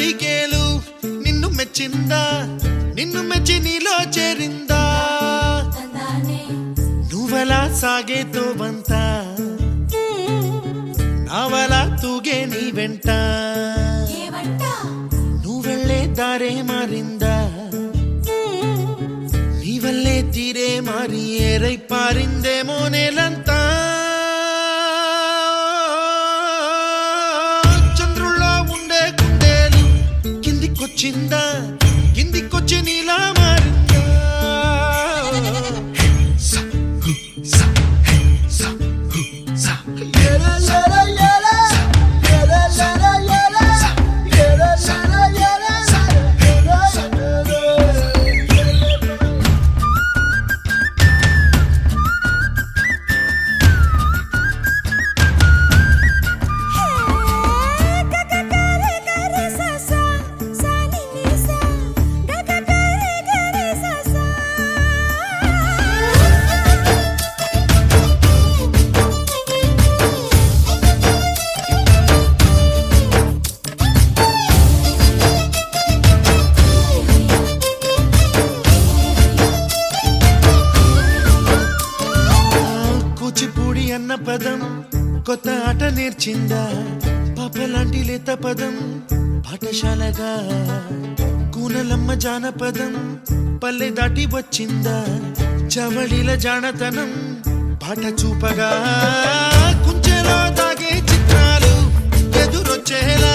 చీకేలు నిన్ను మెచ్చిందా నిన్ను మెచ్చి నీలో చేరిందా నువ్వలా సాగేతో బంత నావలా తూగే నీ వెంట నువ్వెళ్ళే దారే మారిందా నీ వల్లే తీరే మారి ఏరై పారిందేమో నేలంతా చంద్రుల్లో ఉండే గుండెలు కిందికొచ్చిందా కిందికొచ్చి నీలా మారిందా కూచిపూడి అన్న పదం కొత్త ఆట నేర్చిందా పాపలాంటి లేత పదం పాఠశాలగా కూనలమ్మ జానపదం పల్లె దాటి వచ్చిందా చవళిల జానతనం పాట చూపగా కుంచెలో దాగే చిత్రాలు ఎదురొచ్చేలా